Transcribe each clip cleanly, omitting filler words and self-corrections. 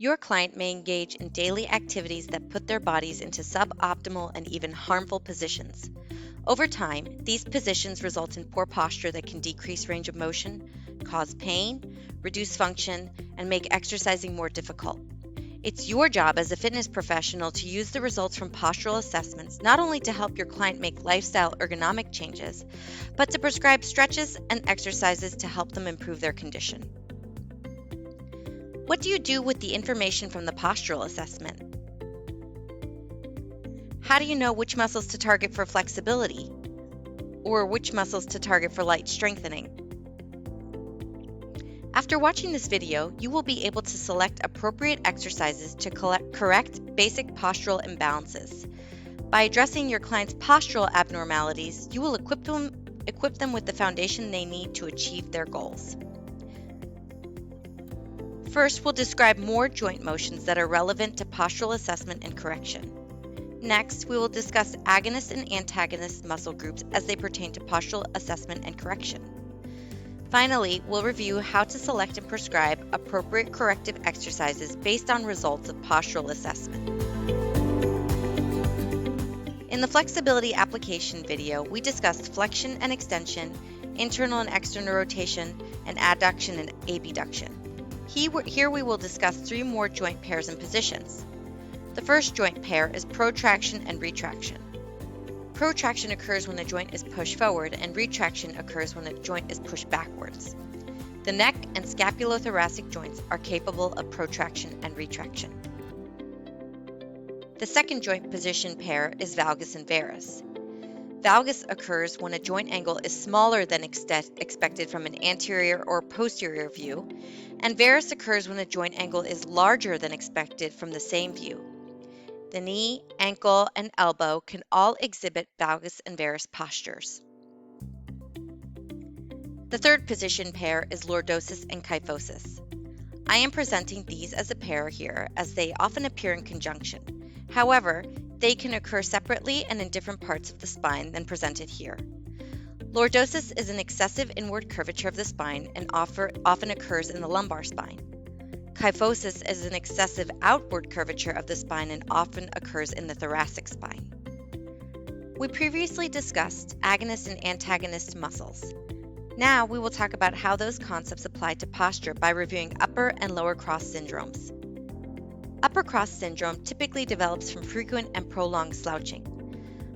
Your client may engage in daily activities that put their bodies into suboptimal and even harmful positions. Over time, these positions result in poor posture that can decrease range of motion, cause pain, reduce function, and make exercising more difficult. It's your job as a fitness professional to use the results from postural assessments not only to help your client make lifestyle ergonomic changes, but to prescribe stretches and exercises to help them improve their condition. What do you do with the information from the postural assessment? How do you know which muscles to target for flexibility or which muscles to target for light strengthening? After watching this video, you will be able to select appropriate exercises to correct basic postural imbalances. By addressing your client's postural abnormalities, you will equip them with the foundation they need to achieve their goals. First, we'll describe more joint motions that are relevant to postural assessment and correction. Next, we will discuss agonist and antagonist muscle groups as they pertain to postural assessment and correction. Finally, we'll review how to select and prescribe appropriate corrective exercises based on results of postural assessment. In the flexibility application video, we discussed flexion and extension, internal and external rotation, and adduction and abduction. Here we will discuss 3 more joint pairs and positions. The first joint pair is protraction and retraction. Protraction occurs when a joint is pushed forward, and retraction occurs when a joint is pushed backwards. The neck and scapulothoracic joints are capable of protraction and retraction. The second joint position pair is valgus and varus. Valgus occurs when a joint angle is smaller than expected from an anterior or posterior view, and varus occurs when a joint angle is larger than expected from the same view. The knee, ankle, and elbow can all exhibit valgus and varus postures. The third position pair is lordosis and kyphosis. I am presenting these as a pair here as they often appear in conjunction. However, they can occur separately and in different parts of the spine than presented here. Lordosis is an excessive inward curvature of the spine and often occurs in the lumbar spine. Kyphosis is an excessive outward curvature of the spine and often occurs in the thoracic spine. We previously discussed agonist and antagonist muscles. Now we will talk about how those concepts apply to posture by reviewing upper and lower cross syndromes. Upper cross syndrome typically develops from frequent and prolonged slouching.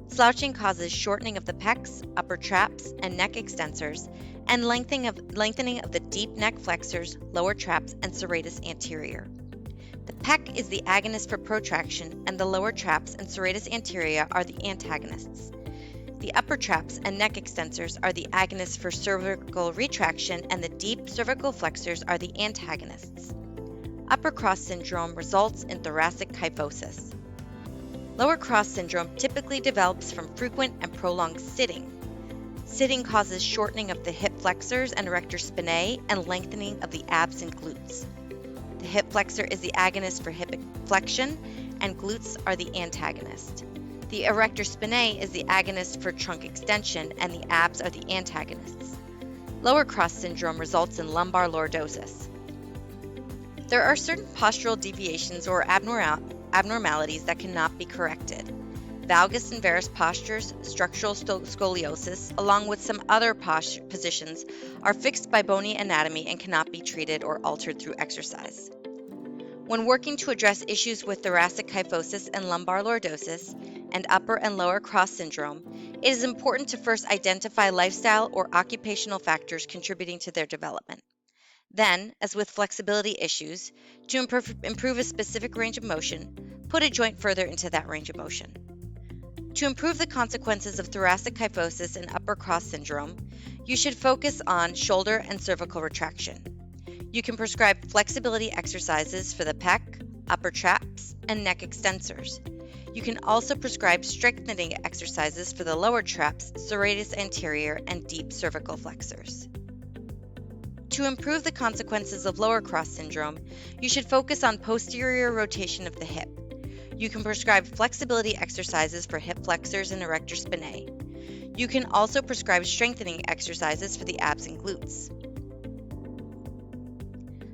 Slouching causes shortening of the pecs, upper traps, and neck extensors, and lengthening of the deep neck flexors, lower traps, and serratus anterior. The pec is the agonist for protraction, and the lower traps and serratus anterior are the antagonists. The upper traps and neck extensors are the agonists for cervical retraction, and the deep cervical flexors are the antagonists. Upper cross syndrome results in thoracic kyphosis. Lower cross syndrome typically develops from frequent and prolonged sitting. Sitting causes shortening of the hip flexors and erector spinae and lengthening of the abs and glutes. The hip flexor is the agonist for hip flexion, and glutes are the antagonist. The erector spinae is the agonist for trunk extension, and the abs are the antagonists. Lower cross syndrome results in lumbar lordosis. There are certain postural deviations or abnormalities that cannot be corrected. Valgus and varus postures, structural scoliosis, along with some other positions, are fixed by bony anatomy and cannot be treated or altered through exercise. When working to address issues with thoracic kyphosis and lumbar lordosis, and upper and lower cross syndrome, it is important to first identify lifestyle or occupational factors contributing to their development. Then, as with flexibility issues, to improve a specific range of motion, put a joint further into that range of motion. To improve the consequences of thoracic kyphosis and upper cross syndrome, you should focus on shoulder and cervical retraction. You can prescribe flexibility exercises for the pec, upper traps, and neck extensors. You can also prescribe strengthening exercises for the lower traps, serratus anterior, and deep cervical flexors. To improve the consequences of lower cross syndrome, you should focus on posterior rotation of the hip. You can prescribe flexibility exercises for hip flexors and erector spinae. You can also prescribe strengthening exercises for the abs and glutes.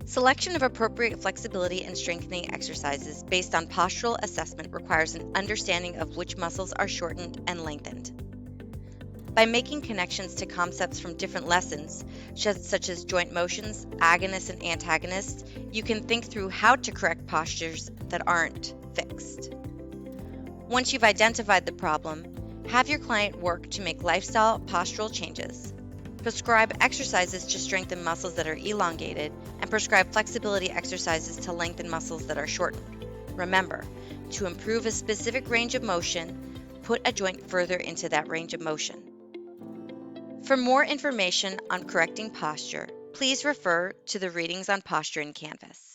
Selection of appropriate flexibility and strengthening exercises based on postural assessment requires an understanding of which muscles are shortened and lengthened. By making connections to concepts from different lessons, such as joint motions, agonists and antagonists, you can think through how to correct postures that aren't fixed. Once you've identified the problem, have your client work to make lifestyle postural changes. Prescribe exercises to strengthen muscles that are elongated, and prescribe flexibility exercises to lengthen muscles that are shortened. Remember, to improve a specific range of motion, put a joint further into that range of motion. For more information on correcting posture, please refer to the readings on posture in Canvas.